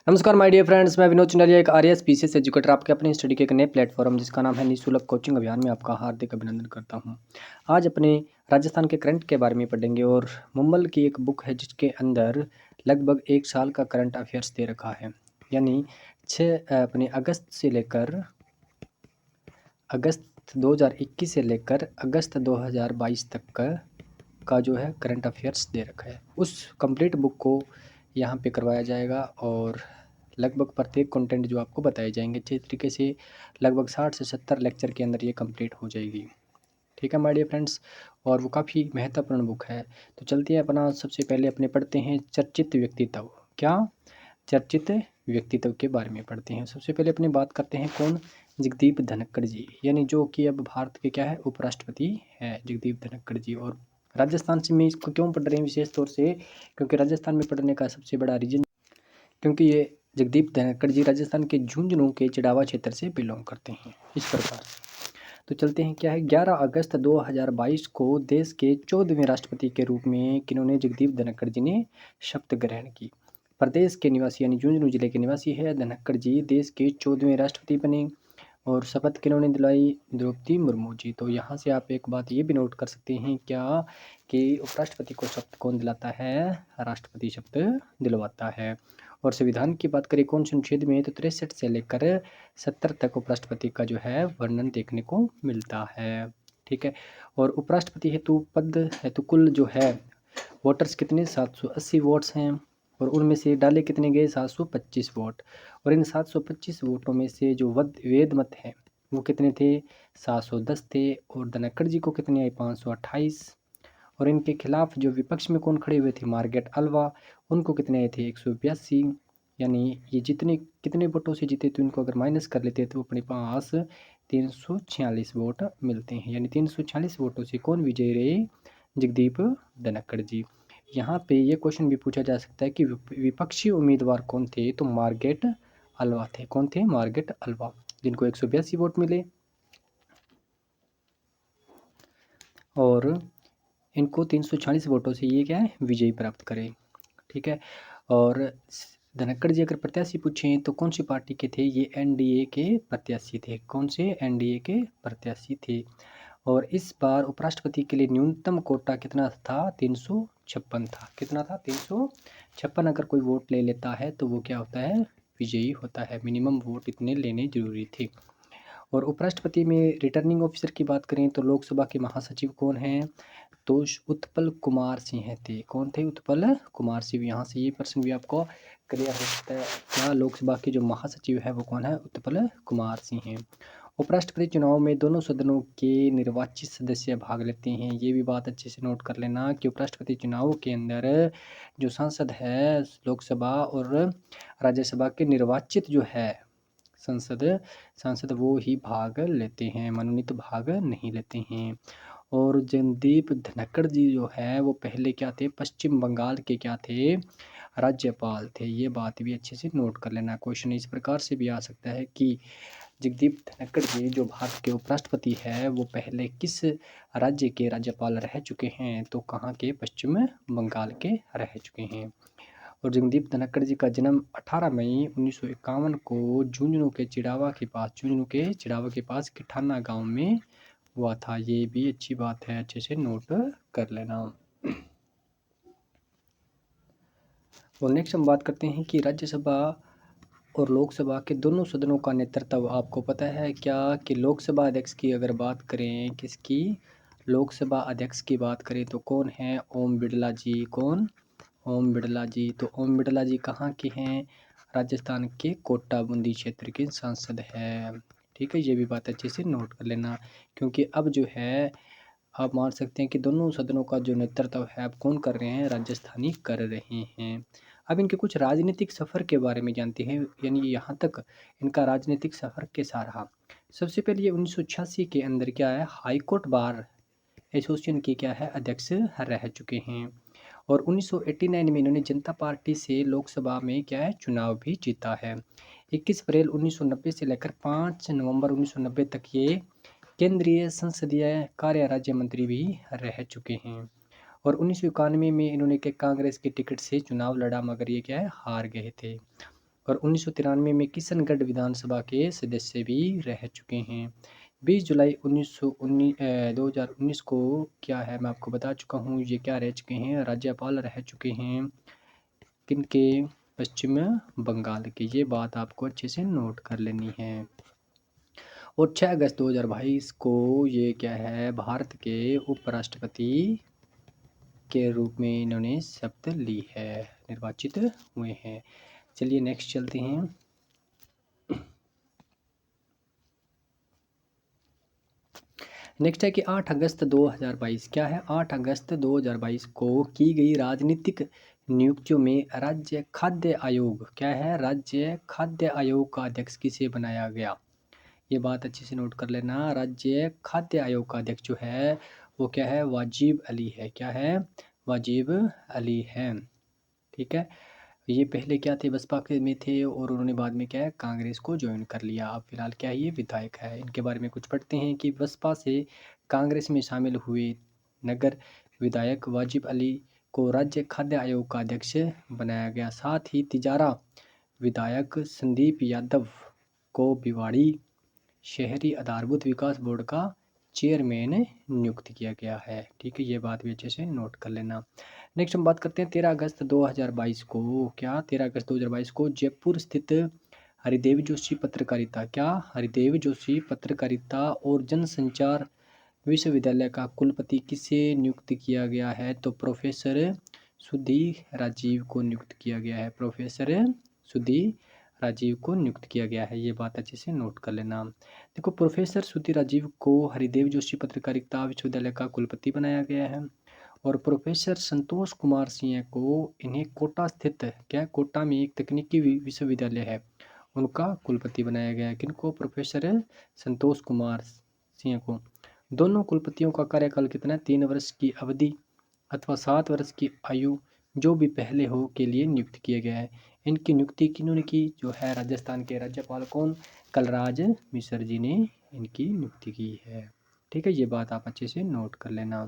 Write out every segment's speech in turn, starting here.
नमस्कार my dear friends, मैं विनोद चंडालिया एक आरएएस पीसीएस एजुकेटर आपके अपने स्टडी के एक नए प्लेटफॉर्म जिसका नाम है निःशुल्क कोचिंग अभियान में आपका हार्दिक अभिनंदन करता हूं। आज अपने राजस्थान के करंट के बारे में पढ़ेंगे और मुम्बल की एक बुक है जिसके अंदर लगभग एक साल का करंट अफेयर्स दे रखा है। यानी अपने अगस्त 2021 से लेकर अगस्त 2022 तक का जो है करंट अफेयर्स दे रखा है। उस कंप्लीट बुक को यहाँ पे करवाया जाएगा और लगभग प्रत्येक कंटेंट जो आपको बताए जाएंगे अच्छे तरीके से लगभग 60 से 70 लेक्चर के अंदर ये कंप्लीट हो जाएगी। ठीक है माय डियर फ्रेंड्स, और वो काफ़ी महत्वपूर्ण बुक है। तो चलते हैं अपना सबसे पहले अपने पढ़ते हैं चर्चित व्यक्तित्व। क्या? चर्चित व्यक्तित्व के बारे में पढ़ते हैं। सबसे पहले अपनी बात करते हैं कौन? जगदीप धनखड़ जी, यानी जो कि अब भारत के क्या है उपराष्ट्रपति है जगदीप धनखड़ जी। और राजस्थान से मैं इसको क्यों पढ़ रहे हैं विशेष तौर से, क्योंकि राजस्थान में पढ़ने का सबसे बड़ा रीजन क्योंकि ये जगदीप धनखड़ जी राजस्थान के झुंझुनू के चिड़ावा क्षेत्र से बिलोंग करते हैं। इस प्रकार तो चलते हैं क्या है 11 अगस्त 2022 को देश के 14वें राष्ट्रपति के रूप में किन्होंने जगदीप धनखड़ जी ने शपथ ग्रहण की। प्रदेश के निवासी यानी झुंझुनू जिले के निवासी है धनखड़ जी देश के 14वें राष्ट्रपति बने। और शपथ किन्होंने दिलाई? द्रौपदी मुर्मू जी। तो यहाँ से आप एक बात ये भी नोट कर सकते हैं क्या कि उपराष्ट्रपति को शपथ कौन दिलाता है? राष्ट्रपति शपथ दिलवाता है। और संविधान की बात करें कौन से अनुच्छेद में, तो 63 से लेकर 70 तक उपराष्ट्रपति का जो है वर्णन देखने को मिलता है। ठीक है। और उपराष्ट्रपति हेतु कुल जो है वोटर्स कितने? 780 वोट्स हैं। और उनमें से डाले कितने गए? 725 वोट। और इन 725 वोटों में से जो वेद मत हैं वो कितने थे? 710 थे। और धनखड़ जी को कितने आए? 528। और इनके खिलाफ जो विपक्ष में कौन खड़े हुए थे? मार्गरेट अल्वा, उनको कितने आए थे? 182। यानी ये कितने वोटों से जीते, तो इनको अगर माइनस कर लेते तो अपने पास 346 वोट मिलते हैं। यानी 346 वोटों से कौन विजयी रहे? जगदीप धनखड़ जी। यहाँ पे ये क्वेश्चन भी पूछा जा सकता है कि विपक्षी उम्मीदवार कौन थे, तो मार्गरेट अल्वा थे। कौन थे? मार्गरेट अल्वा, जिनको 182 वोट मिले और इनको 346 वोटों से ये क्या है विजयी प्राप्त करे। ठीक है। और धनखड़ जी अगर प्रत्याशी पूछें तो कौन सी पार्टी के थे? ये एनडीए के प्रत्याशी थे। कौन से? एनडीए के प्रत्याशी थे। और इस बार उपराष्ट्रपति के लिए न्यूनतम कोटा कितना था? 356 था। कितना था? 356। अगर कोई वोट ले लेता है तो वो क्या होता है? विजयी होता है। मिनिमम वोट इतने लेने जरूरी थे। और उपराष्ट्रपति में रिटर्निंग ऑफिसर की बात करें तो लोकसभा के महासचिव कौन हैं? तो उत्पल कुमार सिंह थे। कौन थे? उत्पल कुमार सिंह। यहाँ से ये प्रश्न भी आपको क्लियर हो सकता है क्या लोकसभा के जो महासचिव है वो कौन है? उत्पल कुमार सिंह हैं। उपराष्ट्रपति चुनाव में दोनों सदनों के निर्वाचित सदस्य भाग लेते हैं। ये भी बात अच्छे से नोट कर लेना कि उपराष्ट्रपति चुनाव के अंदर जो सांसद है लोकसभा और राज्यसभा के निर्वाचित जो है सांसद वो ही भाग लेते हैं, मनोनीत भाग नहीं लेते हैं। और जगदीप धनखड़ जी जो है वो पहले क्या थे? पश्चिम बंगाल के क्या थे? राज्यपाल थे। ये बात भी अच्छे से नोट कर लेना। क्वेश्चन इस प्रकार से भी आ सकता है कि जगदीप धनखड़ जी जो भारत के उपराष्ट्रपति है वो पहले किस राज्य के राज्यपाल रह चुके हैं? तो कहाँ के? पश्चिम बंगाल के रह चुके हैं। और जगदीप धनखड़ जी का जन्म 18 मई 1951 को झुंझुनू के चिड़ावा के पास किठाना गांव में हुआ था। ये भी अच्छी बात है, अच्छे से नोट कर लेना। और नेक्स्ट हम बात करते हैं कि राज्यसभा और लोकसभा के दोनों सदनों का नेतृत्व आपको पता है क्या? कि लोकसभा अध्यक्ष की अगर बात करें, किसकी? लोकसभा अध्यक्ष की बात करें तो कौन है? ओम बिड़ला जी। कौन? ओम बिड़ला जी। तो ओम बिड़ला जी कहाँ के हैं? राजस्थान के कोटा बूंदी क्षेत्र के सांसद है। ठीक है, ये भी बात अच्छे से नोट कर लेना, क्योंकि अब जो है आप मान सकते हैं कि दोनों सदनों का जो नेतृत्व है अब कौन कर रहे हैं? राजस्थानी कर रहे हैं। अब इनके कुछ राजनीतिक सफ़र के बारे में जानते हैं, यानी यहाँ तक इनका राजनीतिक सफ़र कैसा रहा। सबसे पहले ये 1986 के अंदर क्या है? हाईकोर्ट बार एसोसिएशन के क्या है? अध्यक्ष रह चुके हैं। और 1989 में इन्होंने जनता पार्टी से लोकसभा में क्या है? चुनाव भी जीता है। 21 अप्रैल 1990 से लेकर 5 नवंबर 1990 तक ये केंद्रीय संसदीय कार्य राज्य मंत्री भी रह चुके हैं। और 1991 में इन्होंने के कांग्रेस की टिकट से चुनाव लड़ा, मगर ये क्या है? हार गए थे। और 1993 में किशनगढ़ विधानसभा के सदस्य भी रह चुके हैं। 20 जुलाई 2019 को क्या है मैं आपको बता चुका हूँ, ये क्या रह चुके हैं, राज्यपाल रह चुके हैं किनके, पश्चिम बंगाल के। ये बात आपको अच्छे से नोट कर लेनी है। और 6 अगस्त 2022 को ये क्या है, भारत के उपराष्ट्रपति के रूप में इन्होंने शपथ ली है, निर्वाचित हुए हैं। चलिए नेक्स्ट चलते हैं। नेक्स्ट है कि 8 अगस्त 2022 क्या है, 8 अगस्त 2022 को की गई राजनीतिक नियुक्तियों में राज्य खाद्य आयोग क्या है, राज्य खाद्य आयोग का अध्यक्ष किसे बनाया गया। ये बात अच्छे से नोट कर लेना। राज्य खाद्य आयोग का अध्यक्ष जो है वो क्या है, वाजिब अली है। क्या है, वाजिब अली है। ठीक है, ये पहले क्या थे, बसपा के में थे और उन्होंने बाद में क्या है, कांग्रेस को ज्वाइन कर लिया। अब फिलहाल क्या है, ये विधायक है। इनके बारे में कुछ पढ़ते हैं कि बसपा से कांग्रेस में शामिल हुए नगर विधायक वाजिब अली को राज्य खाद्य आयोग का अध्यक्ष बनाया गया। साथ ही तिजारा विधायक संदीप यादव को भिवाड़ी शहरी आधारभूत विकास बोर्ड का चेयरमैन नियुक्त किया गया है। ठीक है, ये बात भी अच्छे से नोट कर लेना। नेक्स्ट हम बात करते हैं 13 अगस्त 2022 को क्या, 13 अगस्त 2022 को जयपुर स्थित हरिदेव जोशी पत्रकारिता क्या, हरिदेव जोशी पत्रकारिता और जनसंचार विश्वविद्यालय का कुलपति किसे नियुक्त किया गया है, तो प्रोफेसर सुधी राजीव को नियुक्त किया गया है। प्रोफेसर सुधी राजीव को नियुक्त किया गया है। ये बात अच्छे से नोट कर लेना। देखो, प्रोफेसर सुधी राजीव को हरिदेव जोशी पत्रकारिता विश्वविद्यालय का कुलपति बनाया गया है और प्रोफेसर संतोष कुमार सिंह को इन्हें कोटा स्थित क्या, कोटा में एक तकनीकी विश्वविद्यालय है उनका कुलपति बनाया गया है। किनको, प्रोफेसर संतोष कुमार सिंह को। दोनों कुलपतियों का कार्यकाल कितना है, 3 वर्ष की अवधि अथवा 7 वर्ष की आयु जो भी पहले हो के लिए नियुक्त किया गया है। इनकी नियुक्ति किन्होंने की, जो है राजस्थान के राज्यपाल कौन, कलराज मिश्र जी ने इनकी नियुक्ति की है। ठीक है, ये बात आप अच्छे से नोट कर लेना।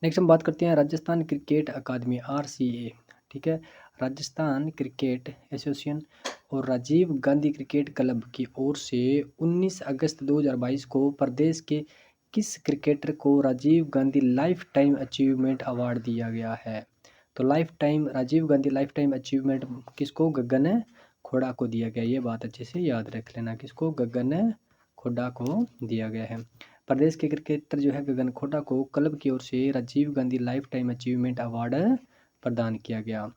नेक्स्ट हम बात करते हैं राजस्थान क्रिकेट अकादमी RCA। ठीक है, राजस्थान क्रिकेट एसोसिएशन और राजीव गांधी क्रिकेट क्लब की ओर से 19 अगस्त 2022 को प्रदेश के किस क्रिकेटर को Rajiv Gandhi life time achievement award दिया गया है, तो life time Rajiv Gandhi life time achievement किसको, गगन खोड़ा को दिया गया। ये बात अच्छे से याद रख लेना, किसको, गगन खोड़ा को दिया गया है। प्रदेश के क्रिकेटर जो है गगन खोड़ा को क्लब की ओर से Rajiv Gandhi life time achievement award प्रदान किया गया।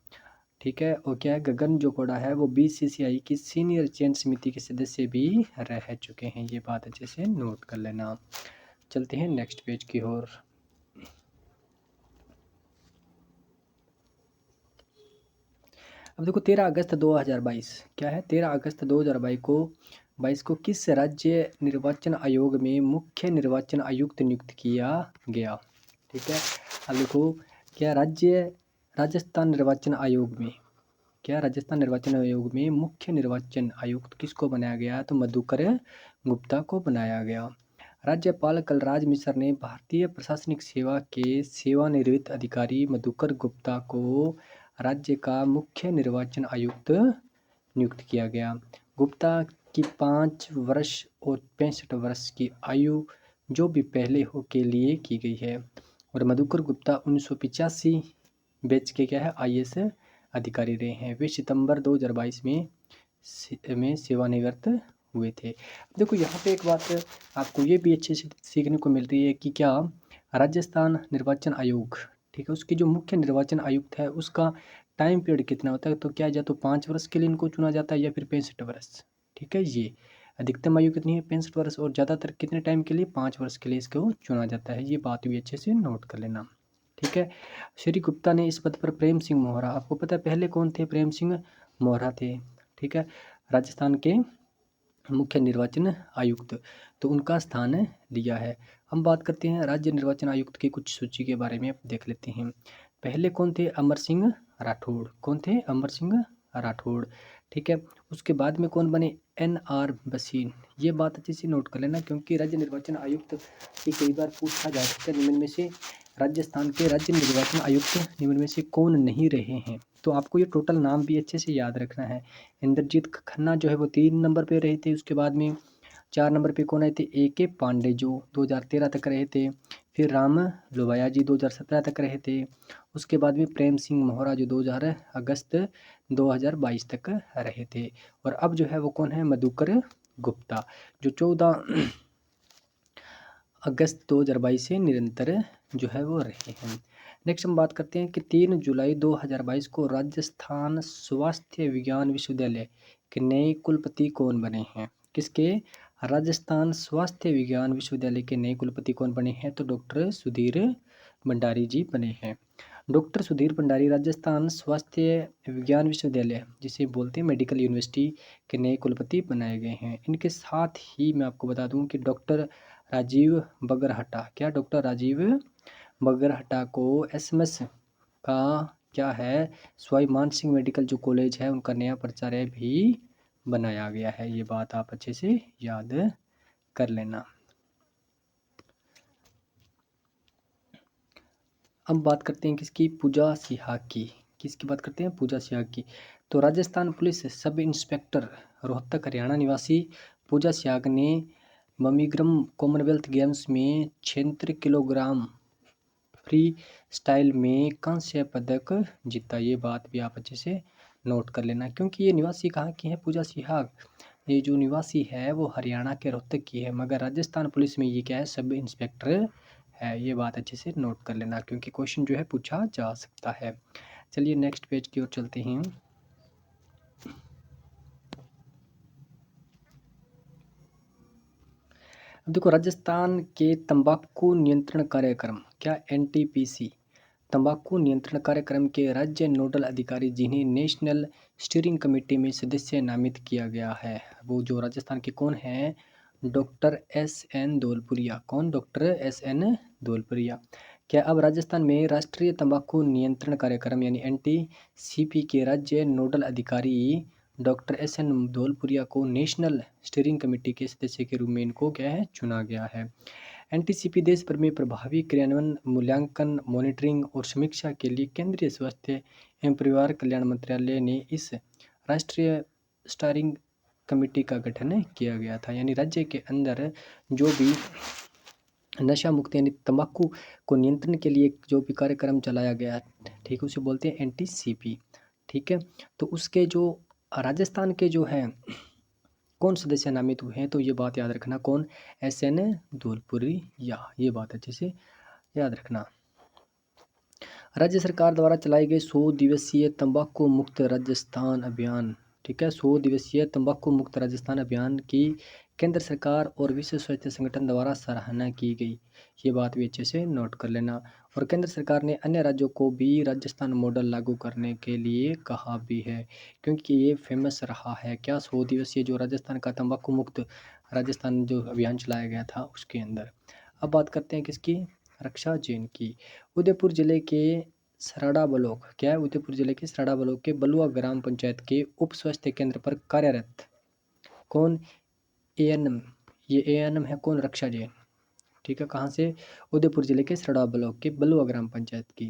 ठीक है, और क्या है, गगन जो खोड़ा है वो BCCI की सीनियर चयन समिति के सदस्य भी रह चुके हैं। ये बात अच्छे से नोट कर लेना। चलते हैं नेक्स्ट पेज की ओर। अब देखो 13 अगस्त 2022 क्या है, 13 अगस्त 2022 को किस राज्य निर्वाचन आयोग में मुख्य निर्वाचन आयुक्त नियुक्त किया गया। ठीक है, अब देखो क्या राजस्थान निर्वाचन आयोग में क्या, राजस्थान निर्वाचन आयोग में मुख्य निर्वाचन आयुक्त किसको बनाया गया, तो मधुकर गुप्ता को बनाया गया। राज्यपाल कलराज मिश्र ने भारतीय प्रशासनिक सेवा के सेवानिवृत्त अधिकारी मधुकर गुप्ता को राज्य का मुख्य निर्वाचन आयुक्त नियुक्त किया गया। गुप्ता की 5 वर्ष और 65 वर्ष की आयु जो भी पहले हो के लिए की गई है और मधुकर गुप्ता 1985 बैच के क्या है, IAS अधिकारी रहे हैं। वे सितंबर 2022 में सेवानिवृत्त हुए थे। देखो यहाँ पे एक बात आपको ये भी अच्छे से सीखने को मिल रही है कि क्या राजस्थान निर्वाचन आयोग, ठीक है, उसके जो मुख्य निर्वाचन आयुक्त है उसका टाइम पीरियड कितना होता है, तो क्या या तो 5 वर्ष के लिए इनको चुना जाता है या फिर 65 वर्ष। ठीक है, ये अधिकतम आयु कितनी है, 65 वर्ष, और ज़्यादातर कितने टाइम के लिए, 5 वर्ष के लिए इसको चुना जाता है। ये बात भी अच्छे से नोट कर लेना। ठीक है, श्री गुप्ता ने इस पद पर प्रेम सिंह मोहरा, आपको पता है पहले कौन थे, प्रेम सिंह मोहरा थे। ठीक है, राजस्थान के मुख्य निर्वाचन आयुक्त, तो उनका स्थान लिया है। हम बात करते हैं राज्य निर्वाचन आयुक्त की कुछ सूची के बारे में, देख लेते हैं। पहले कौन थे, अमर सिंह राठौड़, कौन थे, अमर सिंह राठौड़। ठीक है, उसके बाद में कौन बने, NR बसीन। ये बात अच्छे से नोट कर लेना क्योंकि राज्य निर्वाचन आयुक्त ये कई बार पूछा जा सकता है निम्न में से राजस्थान के राज्य निर्वाचन आयुक्त निम्न में से कौन नहीं रहे हैं? तो आपको ये टोटल नाम भी अच्छे से याद रखना है। इंद्रजीत खन्ना जो है वो 3 नंबर पे रहे थे। उसके बाद में 4 नंबर पे कौन आए थे? A.K. पांडे जो 2013 तक रहे थे। फिर राम लोहिया जी 2017 तक रहे थे। उसके बाद में प्रेम सिंह मोहरा जो 2000 अगस्त 2022 तक रहे थे। और अब जो है वो कौन है? मधुकर गुप्ता जो 14 अगस्त 2022 से निरंतर जो है वो रहे हैं। नेक्स्ट हम बात करते हैं कि 3 जुलाई 2022 को राजस्थान स्वास्थ्य विज्ञान विश्वविद्यालय के नए कुलपति कौन बने हैं? किसके? राजस्थान स्वास्थ्य विज्ञान विश्वविद्यालय के नए कुलपति कौन बने हैं? तो डॉक्टर सुधीर भंडारी जी बने हैं। डॉक्टर सुधीर भंडारी राजस्थान स्वास्थ्य विज्ञान विश्वविद्यालय जिसे बोलते हैं मेडिकल यूनिवर्सिटी के नए कुलपति बनाए गए हैं। इनके साथ ही मैं आपको बता दूं कि डॉक्टर राजीव बगरहटा, क्या डॉक्टर राजीव बगरहटा को एसएमएस का क्या है? सवाई मान सिंह मेडिकल जो कॉलेज है उनका नया प्राचार्य भी बनाया गया है। ये बात आप अच्छे से याद कर लेना। अब बात करते हैं किसकी? पूजा सिहाग की। किसकी बात करते हैं? पूजा सिहाग की। तो Rajasthan police sub inspector Rohtak Haryana निवासी पूजा सिहाग ने ममीग्रम कॉमनवेल्थ गेम्स में 76 किलोग्राम फ्री स्टाइल में कांस्य पदक जीता। ये बात भी आप अच्छे से नोट कर लेना, क्योंकि ये निवासी कहाँ की है? पूजा सिहाग ये जो निवासी है वो हरियाणा के रोहतक की है, मगर राजस्थान पुलिस में ये क्या है? सब इंस्पेक्टर है। ये बात अच्छे से नोट कर लेना, क्योंकि क्वेश्चन जो है पूछा जा सकता है। चलिए नेक्स्ट पेज की ओर चलते हैं। अब देखो, राजस्थान के तंबाकू नियंत्रण कार्यक्रम, क्या एनटीपीसी तंबाकू नियंत्रण कार्यक्रम के राज्य नोडल अधिकारी जिन्हें नेशनल स्टीयरिंग कमेटी में सदस्य नामित किया गया है, वो जो राजस्थान के कौन हैं? Doctor S N. धौलपुरिया। कौन? Doctor S N. धौलपुरिया। क्या अब राजस्थान में राष्ट्रीय तंबाकू नियंत्रण कार्यक्रम यानी एनटीसीपी के राज्य नोडल अधिकारी डॉक्टर एस.एन. धौलपुरिया को नेशनल स्टीयरिंग कमेटी के सदस्य के रूप में इनको क्या है? चुना गया है। एनटीसीपी देश भर में प्रभावी क्रियान्वयन, मूल्यांकन, मॉनिटरिंग और समीक्षा के लिए केंद्रीय स्वास्थ्य एवं परिवार कल्याण मंत्रालय ने इस राष्ट्रीय स्टीयरिंग कमेटी का गठन किया गया था। यानी राज्य के अंदर जो भी नशा मुक्ति यानी तंबाकू को नियंत्रण के लिए जो भी कार्यक्रम चलाया गया, ठीक है, उसे बोलते हैं एनटीसीपी। ठीक है, तो उसके जो राजस्थान के जो है कौन सदस्य नामित हुए हैं, तो ये बात याद रखना, कौन? एस.एन. धौलपुरिया। ये बात अच्छे से याद रखना। राज्य सरकार द्वारा चलाए गए 100 दिवसीय तंबाकू मुक्त राजस्थान अभियान, ठीक है, 100 दिवसीय तंबाकू मुक्त राजस्थान अभियान की केंद्र सरकार और विश्व स्वास्थ्य संगठन द्वारा सराहना की गई। ये बात भी अच्छे से नोट कर लेना। और केंद्र सरकार ने अन्य राज्यों को भी राजस्थान मॉडल लागू करने के लिए कहा भी है, क्योंकि ये फेमस रहा है। क्या? 100 दिवसीय जो राजस्थान का तंबाकू मुक्त राजस्थान जो अभियान चलाया गया था उसके अंदर। अब बात करते हैं किसकी? रक्षा जैन की। उदयपुर जिले के सराड़ा ब्लॉक, क्या है? उदयपुर जिले के सराड़ा ब्लॉक के बलुआ ग्राम पंचायत के उप स्वास्थ्य केंद्र पर कार्यरत कौन? एएनएम। ये एएनएम है कौन? रक्षा जैन। ठीक है, कहाँ से? उदयपुर जिले के सराड़ा ब्लॉक के बलुआ ग्राम पंचायत की।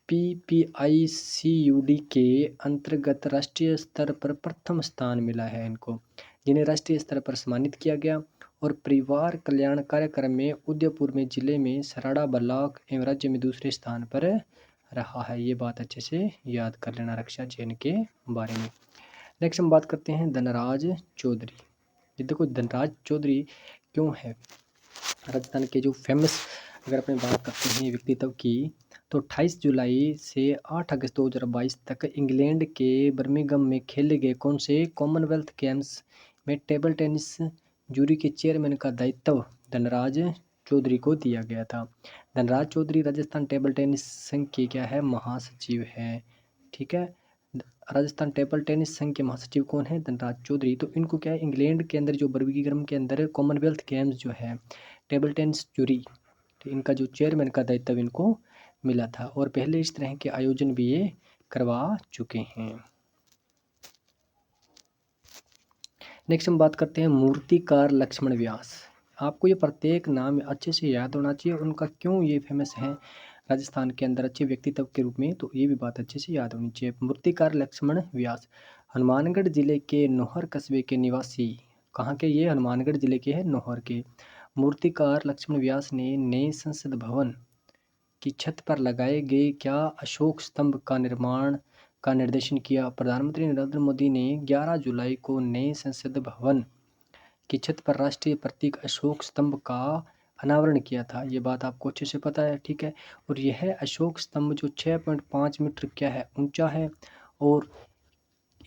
पीपीआईसीयूडी के अंतर्गत राष्ट्रीय स्तर पर प्रथम स्थान मिला है इनको, जिन्हें राष्ट्रीय स्तर पर सम्मानित किया गया। और परिवार कल्याण कार्यक्रम में उदयपुर में जिले में सराड़ा ब्लॉक एवं राज्य में दूसरे स्थान पर रहा है। ये बात अच्छे से याद कर लेना रक्षा जैन के बारे में। नेक्स्ट हम बात करते हैं धनराज चौधरी। ये देखो, धनराज चौधरी क्यों है राजस्थान के जो फेमस, अगर अपने बात करते हैं व्यक्तित्व की, तो 28 जुलाई से 8 अगस्त 2022 तक इंग्लैंड के बर्मिंघम में खेले गए कौन से कॉमनवेल्थ गेम्स में टेबल टेनिस जूरी के चेयरमैन का दायित्व धनराज चौधरी को दिया गया था। धनराज चौधरी राजस्थान टेबल टेनिस संघ के क्या है? महासचिव है। ठीक है, राजस्थान टेबल टेनिस संघ के महासचिव कौन है? धनराज चौधरी। तो इनको क्या है? इंग्लैंड के अंदर जो बर्मिंघम के अंदर कॉमनवेल्थ गेम्स जो है टेबल टेनिस जूरी, तो इनका जो चेयरमैन का दायित्व इनको मिला था, और पहले इस तरह के आयोजन भी ये करवा चुके हैं। नेक्स्ट हम बात करते हैं मूर्तिकार लक्ष्मण व्यास। आपको ये प्रत्येक नाम अच्छे से याद होना चाहिए, उनका क्यों ये फेमस है राजस्थान के अंदर अच्छे व्यक्तित्व के रूप में, तो ये भी बात अच्छे से याद होनी चाहिए। मूर्तिकार लक्ष्मण व्यास हनुमानगढ़ जिले के नौहर कस्बे के निवासी, कहाँ के, ये हनुमानगढ़ जिले के हैं, नौहर के। मूर्तिकार लक्ष्मण व्यास ने नए संसद भवन की छत पर लगाए गए क्या अशोक स्तंभ का निर्माण का निर्देशन किया। प्रधानमंत्री नरेंद्र मोदी ने 11 जुलाई को नए संसद भवन की छत पर राष्ट्रीय प्रतीक अशोक स्तंभ का अनावरण किया था। ये बात आपको अच्छे से पता है, ठीक है। और यह अशोक स्तंभ जो 6.5 मीटर क्या है ऊंचा है, और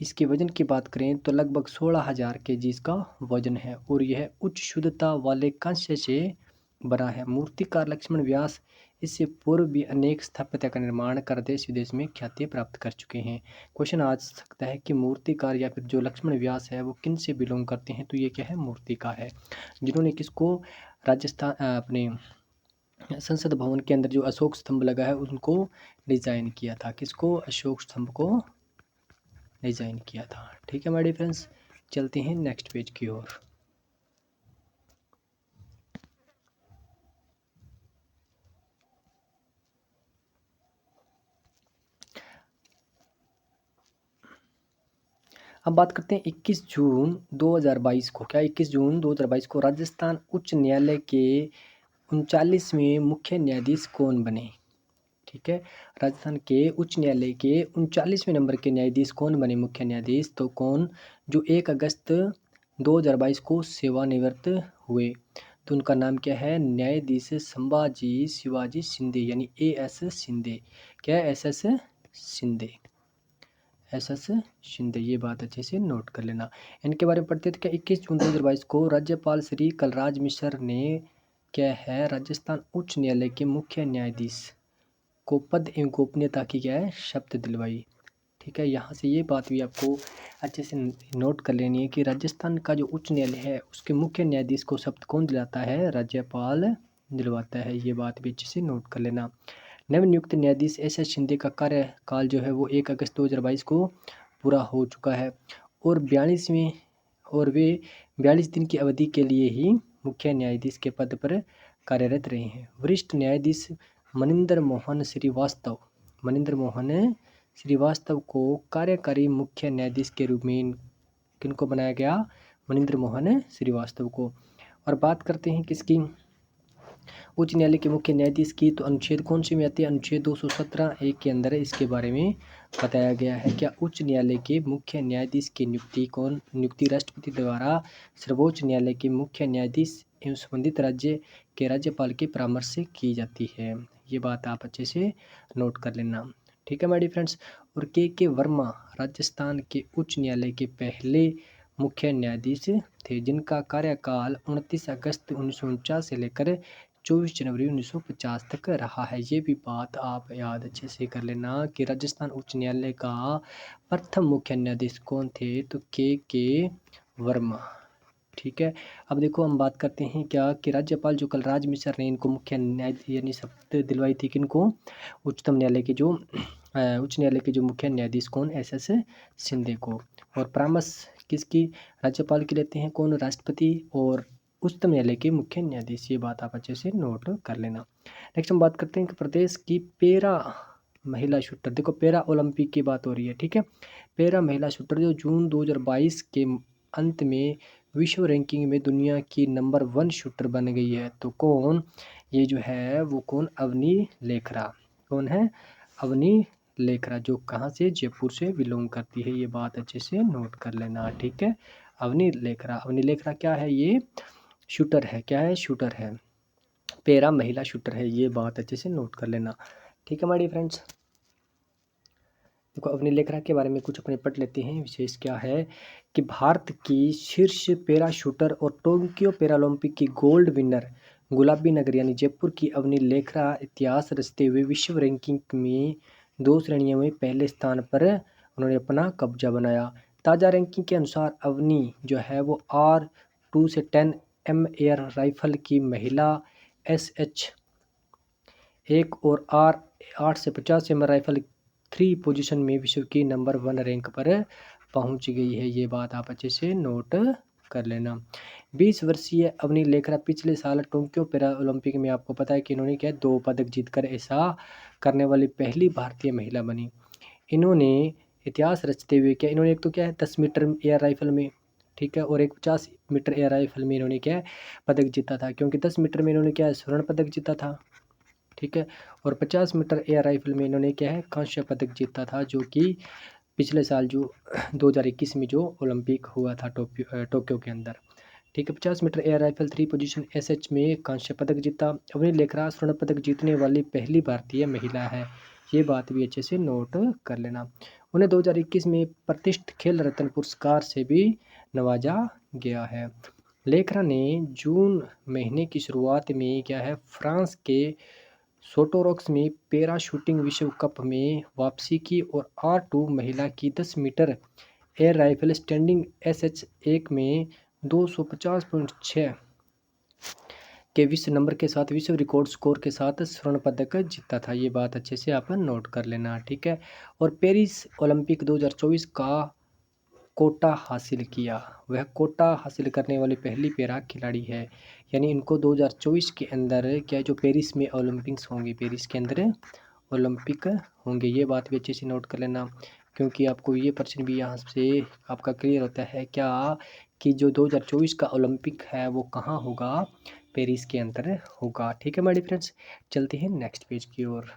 इसके वजन की बात करें तो लगभग 16,000 kg इसका वजन है, और यह उच्च शुद्धता वाले कांस्य से बना है। मूर्तिकार लक्ष्मण व्यास इससे पूर्व भी अनेक स्थापत्य का निर्माण कर देश विदेश में ख्याति प्राप्त कर चुके हैं। क्वेश्चन आ सकता है कि मूर्तिकार या फिर जो लक्ष्मण व्यास है वो किन से बिलोंग करते हैं, तो ये क्या है, मूर्तिकार है, जिन्होंने किसको राजस्थान अपने संसद भवन के अंदर जो अशोक स्तंभ लगा है उनको डिजाइन किया था। किसको, अशोक स्तंभ को डिजाइन किया था। ठीक है माय डियर फ्रेंड्स, चलते हैं नेक्स्ट पेज की ओर। अब बात करते हैं 21 जून 2022 को, क्या 21 जून 2022 को राजस्थान उच्च न्यायालय के 39वें मुख्य न्यायाधीश कौन बने। ठीक है, राजस्थान के उच्च न्यायालय के 39वें नंबर के न्यायाधीश कौन बने, मुख्य न्यायाधीश, तो कौन, जो 1 अगस्त 2022 को सेवानिवृत्त हुए, तो उनका नाम क्या है, न्यायाधीश संभाजी शिवाजी शिंदे, यानी AS शिंदे। क्या है, SS शिंदे, SS शिंदे, ये बात अच्छे से नोट कर लेना। इनके बारे में पढ़ते थे। क्या 21 जून 2022 को राज्यपाल श्री कलराज मिश्र ने क्या है राजस्थान उच्च न्यायालय के मुख्य न्यायाधीश को पद एवं गोपनीयता की क्या है, शपथ दिलवाई। ठीक है, यहाँ से ये बात भी आपको अच्छे से नोट कर लेनी है कि राजस्थान का जो उच्च न्यायालय है उसके मुख्य न्यायाधीश को शपथ कौन दिलाता है, राज्यपाल दिलवाता है। ये बात भी अच्छे से नोट कर लेना। नवनियुक्त न्यायाधीश SS शिंदे का कार्यकाल जो है वो 1 अगस्त 2022 को पूरा हो चुका है, और 42 दिन की अवधि के लिए ही मुख्य न्यायाधीश के पद पर कार्यरत रहे हैं। वरिष्ठ न्यायाधीश मनिंदर मोहन श्रीवास्तव को कार्यकारी मुख्य न्यायाधीश के रूप में किनको बनाया गया, मनिंदर मोहन श्रीवास्तव को। और बात करते हैं किसकी, उच्च न्यायालय के मुख्य न्यायाधीश की, तो अनुच्छेद कौन से में आती है, अनुच्छेद 217(1) के अंदर इसके बारे में बताया गया है। क्या उच्च न्यायालय के मुख्य न्यायाधीश की नियुक्ति राष्ट्रपति द्वारा सर्वोच्च न्यायालय के मुख्य न्यायाधीश एवं संबंधित राज्य के राज्यपाल के परामर्श से की जाती है। ये बात आप अच्छे से नोट कर लेना। ठीक है माय डियर फ्रेंड्स। और के वर्मा राजस्थान के उच्च न्यायालय के पहले मुख्य न्यायाधीश थे, जिनका कार्यकाल 29 अगस्त 1949 से लेकर 24 जनवरी 1950 तक रहा है। ये भी बात आप याद अच्छे से कर लेना कि राजस्थान उच्च न्यायालय का प्रथम मुख्य न्यायाधीश कौन थे, तो के वर्मा। ठीक है, अब देखो हम बात करते हैं क्या कि राज्यपाल जो कलराज मिश्र ने इनको मुख्य न्यायाधीश यानी शपथ दिलवाई थी, किनको, उच्चतम न्यायालय के जो उच्च न्यायालय के जो मुख्य न्यायाधीश कौन, SS शिंदे को। और परामर्श किसकी, राज्यपाल की लेते हैं कौन, राष्ट्रपति, और उच्चतम न्यायालय के मुख्य न्यायाधीश। ये बात आप अच्छे से नोट कर लेना। नेक्स्ट हम बात करते हैं कि प्रदेश की पैरा महिला शूटर, देखो पैरा ओलंपिक की बात हो रही है। ठीक है, पैरा महिला शूटर जो जून 2022 के अंत में विश्व रैंकिंग में दुनिया की नंबर 1 शूटर बन गई है, तो कौन, ये जो है वो कौन, अवनी लेखरा। कौन है, अवनी लेखरा, जो कहाँ से, जयपुर से बिलोंग करती है। ये बात अच्छे से नोट कर लेना। ठीक है, अवनी लेखरा क्या है, ये शूटर है, क्या है, शूटर है, पैरा महिला शूटर है। ये बात अच्छे से नोट कर लेना। ठीक है माय डियर फ्रेंड्स, देखो अवनी लेखरा के बारे में कुछ अपने पढ़ लेते हैं। विशेष क्या है कि भारत की शीर्ष पैरा शूटर और टोक्यो पैरालंपिक की गोल्ड विनर गुलाबी नगर यानी जयपुर की अवनी लेखरा इतिहास रचते हुए विश्व रैंकिंग में 2 श्रेणियों में पहले स्थान पर उन्होंने अपना कब्जा बनाया। ताज़ा रैंकिंग के अनुसार अवनी जो है वो R2 से 10M एयर राइफल की महिला, SH1 और R8 से 50M राइफल 3 पोजीशन में विश्व की नंबर 1 रैंक पर पहुंच गई है। ये बात आप अच्छे से नोट कर लेना। 20 वर्षीय अवनी लेखरा पिछले साल टोक्यो पैरा ओलंपिक में आपको पता है कि इन्होंने क्या 2 पदक जीतकर ऐसा करने वाली पहली भारतीय महिला बनी। इन्होंने इतिहास रचते हुए क्या इन्होंने एक तो क्या है 10 मीटर एयर राइफल में, ठीक है, और एक 50 मीटर एयर राइफल में इन्होंने क्या है पदक जीता था, क्योंकि 10 मीटर में इन्होंने क्या है स्वर्ण पदक जीता था, ठीक है, और 50 मीटर एयर राइफल में इन्होंने क्या है कांस्य पदक जीता था, जो कि पिछले साल जो 2021 में जो ओलंपिक हुआ था टोक्यो के अंदर, ठीक है। 50 metre air rifle 3 position SH में कांस्य पदक जीता। अवनी लेखरा स्वर्ण पदक जीतने वाली पहली भारतीय महिला है, ये बात भी अच्छे से नोट कर लेना। उन्हें 2021 में प्रतिष्ठित खेल रत्न पुरस्कार से भी नवाजा गया है। लेखरा ने जून महीने की शुरुआत में क्या है फ्रांस के सोटोरॉक्स में पैरा शूटिंग विश्व कप में वापसी की और R2 महिला की 10 metre air rifle standing SH1 में 250.6 के विश्व नंबर के साथ विश्व रिकॉर्ड स्कोर के साथ स्वर्ण पदक जीता था, ये बात अच्छे से आप नोट कर लेना, ठीक है। और पेरिस ओलंपिक 2024 का कोटा हासिल किया, वह कोटा हासिल करने वाली पहली पैरा खिलाड़ी है, यानी इनको 2024 के अंदर क्या जो पेरिस में ओलंपिक्स होंगे, पेरिस के अंदर ओलंपिक होंगे, ये बात भी अच्छे से नोट कर लेना, क्योंकि आपको ये प्रश्न भी यहाँ से आपका क्लियर होता है क्या कि जो 2024 का ओलंपिक है वो कहाँ होगा, पेरिस के अंदर होगा, ठीक है मेरे फ्रेंड्स। चलते हैं नेक्स्ट पेज की ओर।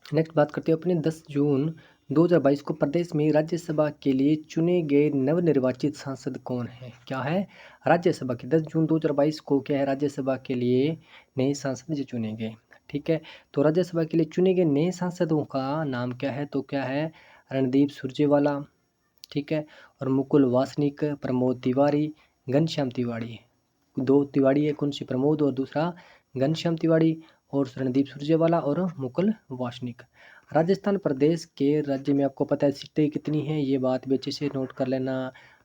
नेक्स्ट बात करते हैं अपने 10 जून 2022 को प्रदेश में राज्यसभा के लिए चुने गए नवनिर्वाचित सांसद कौन हैं, क्या है राज्यसभा के 10 जून 2022 को क्या है राज्यसभा के लिए नए सांसद जो चुने गए, ठीक है। तो राज्यसभा के लिए चुने गए नए सांसदों का नाम क्या है, तो क्या है रणदीप सुरजेवाला, ठीक है, और मुकुल वासनिक, प्रमोद तिवारी, घनश्याम तिवारी, 2 तिवारी है, कौन सी प्रमोद और दूसरा घनश्याम तिवारी, और रणदीप सुरजेवाला और मुकुल वासनिक। राजस्थान प्रदेश के राज्य में आपको पता है सीटें कितनी हैं, ये बात भी अच्छे से नोट कर लेना।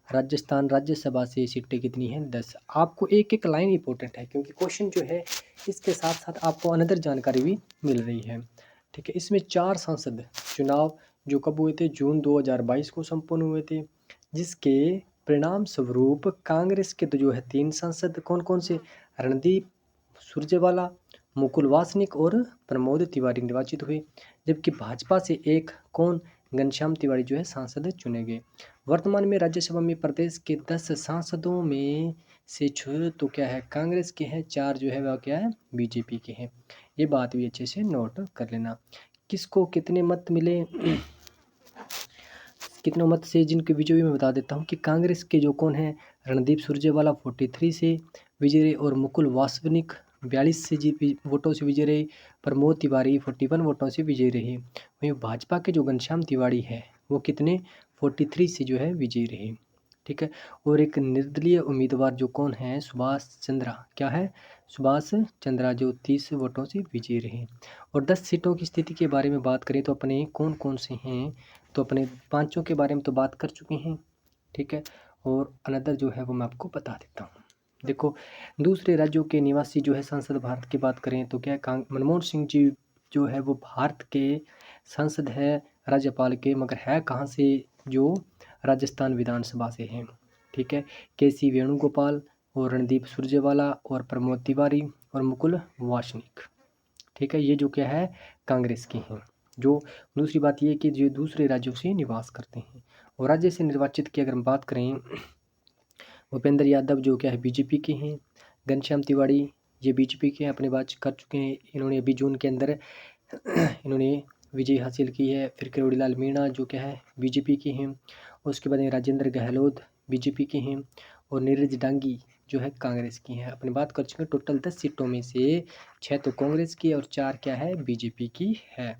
राजस्थान राज्यसभा से सीटें कितनी हैं 10। आपको एक एक लाइन इंपॉर्टेंट है, क्योंकि क्वेश्चन जो है इसके साथ साथ आपको अनदर जानकारी भी मिल रही है, ठीक है। इसमें 4 सांसद चुनाव जो कब हुए थे, जून 2022 को संपन्न हुए थे, जिसके परिणाम स्वरूप कांग्रेस के तो जो है 3 सांसद कौन कौन से, रणदीप सुरजेवाला, मुकुल वासनिक और प्रमोद तिवारी निर्वाचित हुए, जबकि भाजपा से एक कौन घनश्याम तिवारी जो है सांसद चुने गए। वर्तमान में राज्यसभा में प्रदेश के 10 सांसदों में से 6 तो क्या है कांग्रेस के हैं, 4 जो है वह क्या है बीजेपी के हैं, ये बात भी अच्छे से नोट कर लेना। किसको कितने मत मिले कितने मत से जिनके विजय हुए मैं बता देता हूँ कि कांग्रेस के जो कौन है रणदीप सुरजेवाला 43 से विजय रहे और मुकुल वासनिक 42 से वोटों से विजय रहे, प्रमोद तिवारी 41 वोटों से विजय रहे। वहीं भाजपा के जो घनश्याम तिवारी है वो कितने 43 से जो है विजयी रहे, ठीक है। और एक निर्दलीय उम्मीदवार जो कौन है सुभाष चंद्रा, क्या है सुभाष चंद्रा, जो 30 वोटों से विजयी रहे। और 10 सीटों की स्थिति के बारे में बात करें तो अपने कौन कौन से हैं, तो अपने पांचों के बारे में तो बात कर चुके हैं, ठीक है, और अनदर जो है वो मैं आपको बता देता हूँ। देखो दूसरे राज्यों के निवासी जो है सांसद भारत की बात करें तो क्या मनमोहन सिंह जी जो है वो भारत के सांसद है राज्यपाल के, मगर है कहाँ से, जो राजस्थान विधानसभा से हैं, ठीक है। KC वेणुगोपाल और रणदीप सुरजेवाला और प्रमोद तिवारी और मुकुल वासनिक, ठीक है, ये जो क्या है कांग्रेस के हैं। जो दूसरी बात ये कि जो दूसरे राज्यों से निवास करते हैं। और राज्य से निर्वाचित की अगर हम बात करें, भूपेंद्र यादव जो क्या है बीजेपी के हैं, घनश्याम तिवारी ये बीजेपी के अपने बात कर चुके हैं, इन्होंने अभी जून के अंदर इन्होंने विजय हासिल की है। फिर किरोड़ीलाल मीणा जो क्या है बीजेपी के हैं, उसके बाद राजेंद्र गहलोत बीजेपी के हैं, और नीरज डांगी जो है कांग्रेस की है। अपनी बात कर चुके हैं टोटल 10 सीटों में से 6 तो कांग्रेस की और 4 क्या है बीजेपी की है।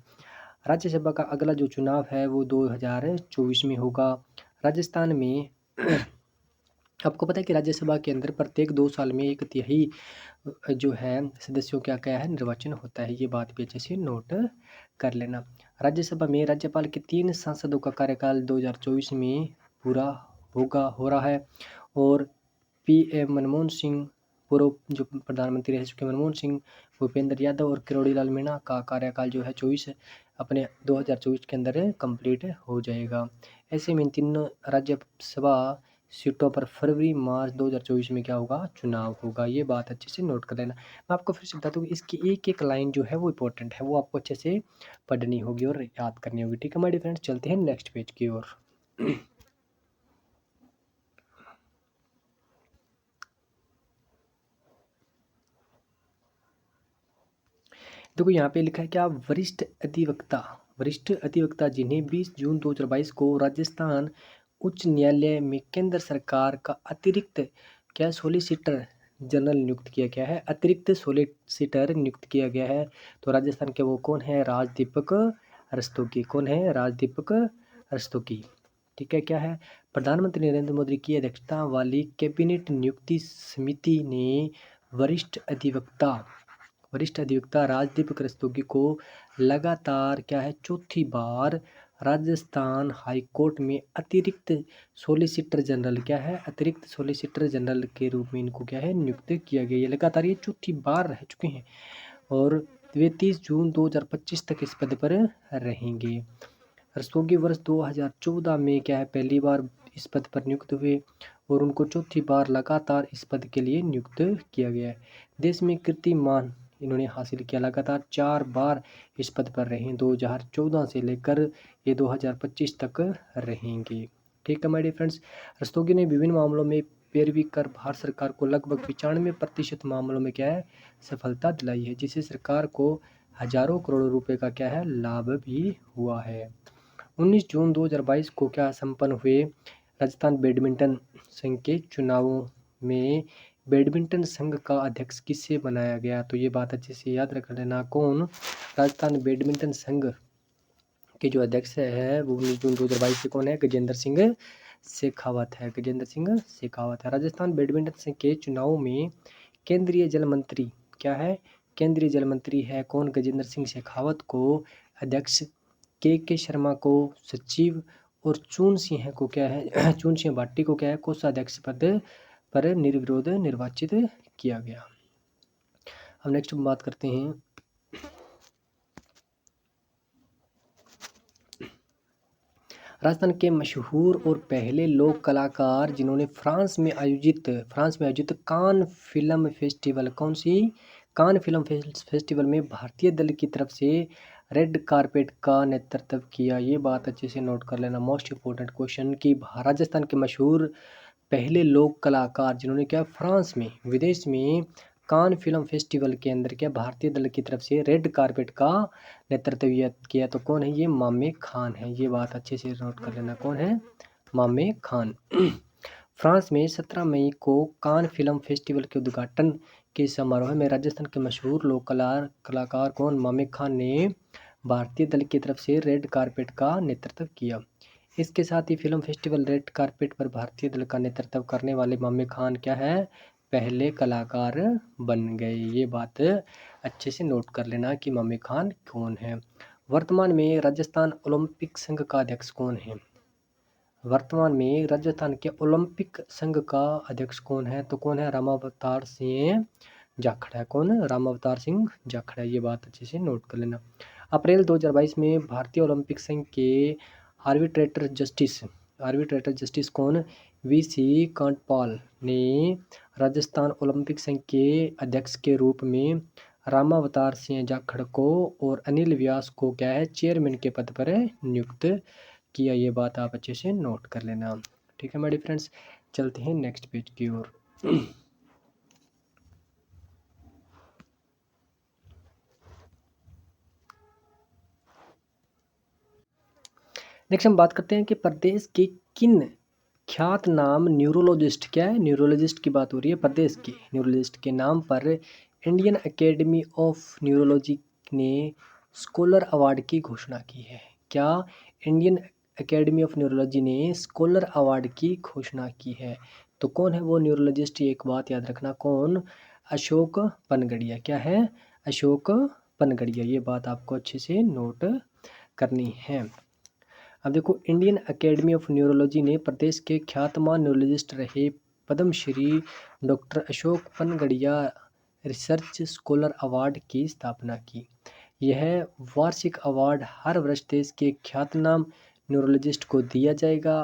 राज्यसभा का अगला जो चुनाव है वो 2024 में होगा। राजस्थान में आपको पता है कि राज्यसभा के अंदर प्रत्येक 2 साल में 1/3 जो है सदस्यों का क्या है निर्वाचन होता है, ये बात भी अच्छे से नोट कर लेना। राज्यसभा में राज्यपाल के 3 सांसदों का कार्यकाल 2024 में पूरा हो रहा है, और PM मनमोहन सिंह पूर्व जो प्रधानमंत्री रह चुके मनमोहन सिंह, भूपेंद्र यादव और किरोड़ी लाल मीणा का कार्यकाल जो है 2024 के अंदर कंप्लीट हो जाएगा। ऐसे में इन तीनों राज्यसभा सीटों पर फरवरी मार्च 2024 में क्या होगा, चुनाव होगा। ये बात अच्छे से नोट कर लेना। मैं आपको फिर से बता दूँ कि इसकी एक एक लाइन जो है वो इंपॉर्टेंट है, वो आपको अच्छे से पढ़नी होगी और याद करनी होगी। ठीक है माय डियर फ्रेंड्स, चलते हैं नेक्स्ट पेज की ओर। देखो यहाँ पे लिखा है क्या, वरिष्ठ अधिवक्ता जिन्हें 20 जून 2022 को राजस्थान उच्च न्यायालय में केंद्र सरकार का अतिरिक्त क्या सॉलिसिटर जनरल नियुक्त किया गया है, अतिरिक्त सॉलिसिटर नियुक्त किया गया है। तो राजस्थान के वो कौन है, राजदीपक रस्तोगी। कौन है, राजदीपक रस्तोगी। ठीक है, क्या है, प्रधानमंत्री नरेंद्र मोदी की अध्यक्षता वाली कैबिनेट नियुक्ति समिति ने वरिष्ठ अधिवक्ता राजदीपक रस्तोगी को लगातार क्या है, चौथी बार राजस्थान हाईकोर्ट में अतिरिक्त सॉलिसिटर जनरल क्या है, अतिरिक्त सॉलिसिटर जनरल के रूप में इनको क्या है, नियुक्त किया गया। ये लगातार ये चौथी बार रह चुके हैं और वे 30 जून 2025 तक इस पद पर रहेंगे। रस्तोगी वर्ष 2014 में क्या है, पहली बार इस पद पर नियुक्त हुए और उनको चौथी बार लगातार इस पद के लिए नियुक्त किया गया है। देश में कीर्तिमान इन्होंने हासिल किया, लगातार 4 बार इस पद पर रहे, 2014 से लेकर ये 2025 तक रहेंगे। ठीक है माय डियर फ्रेंड्स, रस्तोगी ने विभिन्न मामलों में पैरवी कर भारत सरकार को लगभग 95% मामलों में क्या है, सफलता दिलाई है, जिससे सरकार को हजारों करोड़ रुपए का क्या है, लाभ भी हुआ है। 19 जून 2022 को क्या संपन्न हुए राजस्थान बैडमिंटन संघ के चुनावों में बैडमिंटन संघ का अध्यक्ष किसे बनाया गया। तो ये बात अच्छे से याद रख लेना, कौन, राजस्थान बैडमिंटन संघ के जो अध्यक्ष है वो 19 जून 2022 से कौन है, गजेंद्र सिंह शेखावत है। गजेंद्र सिंह शेखावत है। राजस्थान बैडमिंटन संघ के चुनाव में केंद्रीय जल मंत्री क्या है, केंद्रीय जल मंत्री है कौन, गजेंद्र सिंह शेखावत को अध्यक्ष, के शर्मा को सचिव और चून सिंह को क्या है, चून सिंह भाटी को क्या है, कोषाध्यक्ष पद पर निर्विरोध निर्वाचित किया गया। अब नेक्स्ट बात करते हैं राजस्थान के मशहूर और पहले लोक कलाकार जिन्होंने फ्रांस में आयोजित कान फिल्म फेस्टिवल, कौन सी, कान फिल्म फेस्टिवल में भारतीय दल की तरफ से रेड कारपेट का नेतृत्व किया। ये बात अच्छे से नोट कर लेना, मोस्ट इम्पोर्टेंट क्वेश्चन कि राजस्थान के मशहूर पहले लोक कलाकार जिन्होंने क्या फ्रांस में, विदेश में कान फिल्म फेस्टिवल के अंदर क्या भारतीय दल की तरफ से रेड कारपेट का नेतृत्व किया, तो कौन है, ये मामे खान है। ये बात अच्छे से नोट कर लेना, कौन है, मामे खान। फ्रांस में 17 मई को कान फिल्म फेस्टिवल के उद्घाटन के समारोह में राजस्थान के मशहूर लोक कलाकार कौन, मामे खान ने भारतीय दल की तरफ से रेड कारपेट का नेतृत्व किया। इसके साथ ही फिल्म फेस्टिवल रेड कारपेट पर भारतीय दल का नेतृत्व करने वाले मामे खान क्या है, पहले कलाकार बन गए। ये बात अच्छे से नोट कर लेना कि मामे खान कौन है। वर्तमान में राजस्थान ओलंपिक संघ का अध्यक्ष कौन है, वर्तमान में राजस्थान के ओलंपिक संघ का अध्यक्ष कौन है, तो कौन है, रामावतार सिंह जाखड़। कौन, रामावतार सिंह जाखड़। ये बात अच्छे से नोट कर लेना। अप्रैल 2022 में भारतीय ओलंपिक संघ के आर्बिट्रेटर जस्टिस कौन, वीसी कांटपाल ने राजस्थान ओलंपिक संघ के अध्यक्ष के रूप में रामावतार सिंह जाखड़ को और अनिल व्यास को क्या है, चेयरमैन के पद पर नियुक्त किया। ये बात आप अच्छे से नोट कर लेना। ठीक है मेरे फ्रेंड्स, चलते हैं नेक्स्ट पेज की ओर। नेक्स्ट हम बात करते हैं कि प्रदेश के किन ख्यात नाम न्यूरोलॉजिस्ट, क्या है, न्यूरोलॉजिस्ट की बात हो रही है, प्रदेश के न्यूरोलॉजिस्ट के नाम पर इंडियन एकेडमी ऑफ न्यूरोलॉजी ने स्कॉलर अवार्ड की घोषणा की है। क्या, इंडियन एकेडमी ऑफ न्यूरोलॉजी ने स्कॉलर अवार्ड की घोषणा की है। तो कौन है वो न्यूरोलॉजिस्ट, एक बात याद रखना, कौन, अशोक पनगड़िया। क्या है, अशोक पनगड़िया। ये बात आपको अच्छे से नोट करनी है। अब देखो, इंडियन एकेडमी ऑफ न्यूरोलॉजी ने प्रदेश के ख्यातनाम न्यूरोलॉजिस्ट रहे Padma Shri doctor Ashok Panagariya research scholar award की स्थापना की। यह वार्षिक अवार्ड हर वर्ष देश के ख्यातनाम न्यूरोलॉजिस्ट को दिया जाएगा।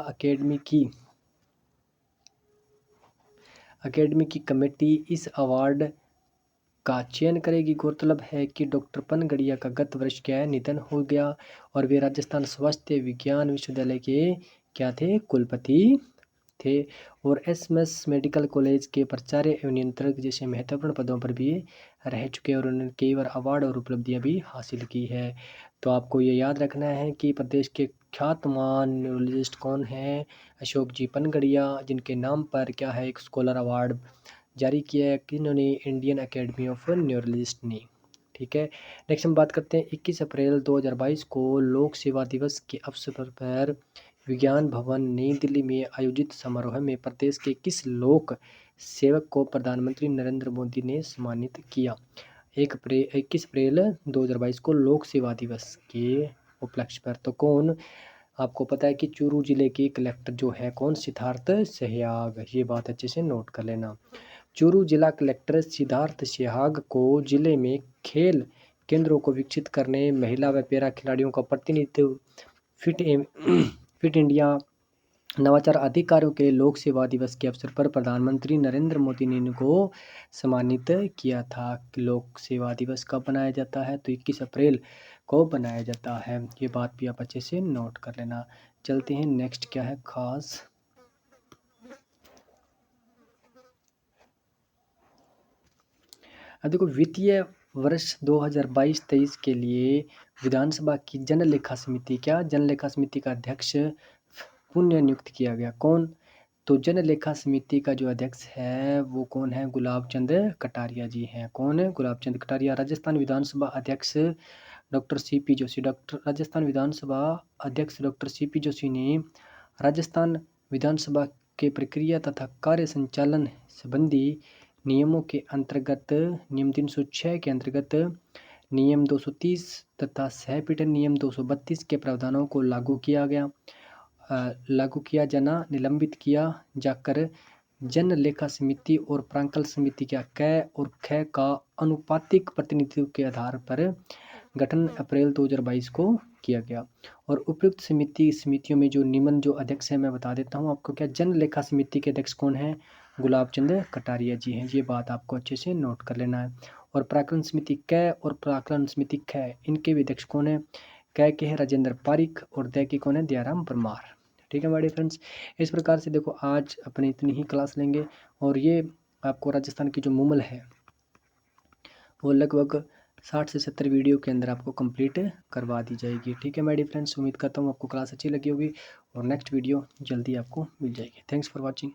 अकेडमी की कमेटी इस अवार्ड का चयन करेगी। गौरतलब है कि डॉक्टर पनगड़िया का गत वर्ष निधन हो गया और वे राजस्थान स्वास्थ्य विज्ञान विश्वविद्यालय के कुलपति थे और एसएमएस मेडिकल कॉलेज के प्राचार्य एवं नियंत्रक जैसे महत्वपूर्ण पदों पर भी रह चुके हैं और उन्होंने कई बार अवार्ड और उपलब्धियां भी हासिल की है। तो आपको ये याद रखना है कि प्रदेश के ख्यातनाम न्यूरोलॉजिस्ट कौन है, अशोक जी पनगड़िया, जिनके नाम पर एक स्कॉलर अवार्ड जारी किया है किन्होंने, इंडियन अकेडमी ऑफ न्यूरोलॉजिस्ट ने। ठीक है, नेक्स्ट हम बात करते हैं 21 अप्रैल 2022 को लोक सेवा दिवस के अवसर पर विज्ञान भवन नई दिल्ली में आयोजित समारोह में प्रदेश के किस लोक सेवक को प्रधानमंत्री नरेंद्र मोदी ने सम्मानित किया। 21 अप्रैल 2022 को लोक सेवा दिवस के उपलक्ष्य पर तो कौन, आपको पता है कि चूरू जिले के कलेक्टर जो है कौन, सिद्धार्थ सहयाग। ये बात अच्छे से नोट कर लेना। चूरू जिला कलेक्टर सिद्धार्थ सहयाग को जिले में खेल केंद्रों को विकसित करने, महिला व पैरा खिलाड़ियों का प्रतिनिधित्व, फिट इंडिया नवाचार आदि कार्यों के लिए लोक सेवा दिवस के अवसर पर प्रधानमंत्री नरेंद्र मोदी ने इनको सम्मानित किया था। लोक सेवा दिवस कब बनाया जाता है, तो 21 अप्रैल को बनाया जाता है। ये बात भी आप अच्छे से नोट कर लेना। चलते हैं नेक्स्ट क्या है खास। अब देखो, वित्तीय वर्ष 2022-23 के लिए विधानसभा की जन लेखा समिति का अध्यक्ष पुनः नियुक्त किया गया। कौन, तो जन लेखा समिति का जो अध्यक्ष है वो कौन है, गुलाब चंद कटारिया जी हैं। कौन है, गुलाब चंद कटारिया। राजस्थान विधानसभा अध्यक्ष डॉक्टर सीपी जोशी। राजस्थान विधानसभा अध्यक्ष डॉक्टर सीपी जोशी ने राजस्थान विधानसभा के प्रक्रिया तथा कार्य संचालन संबंधी नियमों के अंतर्गत नियम 306 के अंतर्गत नियम 230 तथा सहपीठन नियम 232 के प्रावधानों को लागू किया जाना निलंबित किया जाकर जन लेखा समिति और प्रांकल समिति का क और ख का अनुपातिक प्रतिनिधित्व के आधार पर गठन अप्रैल 2022 को किया गया। और उपयुक्त समितियों में जो निम्न जो अध्यक्ष है मैं बता देता हूँ आपको। जन लेखा समिति के अध्यक्ष कौन है, गुलाब चंद कटारिया जी हैं। ये बात आपको अच्छे से नोट कर लेना है। और प्राकलन समिति क और प्राकलन समिति ख, इनके भी अध्यक्ष कौन है, क के है राजेंद्र पारिक और द की कौन है, दयाराम परमार। ठीक है मेरे फ्रेंड्स, इस प्रकार से देखो आज अपनी इतनी ही क्लास लेंगे और ये आपको राजस्थान की जो मुमल है वो लगभग 60 से 70 वीडियो के अंदर आपको कंप्लीट करवा दी जाएगी। ठीक है मेरे फ्रेंड्स, उम्मीद करता हूँ आपको क्लास अच्छी लगी होगी और नेक्स्ट वीडियो जल्दी आपको मिल जाएगी। Thanks for watching.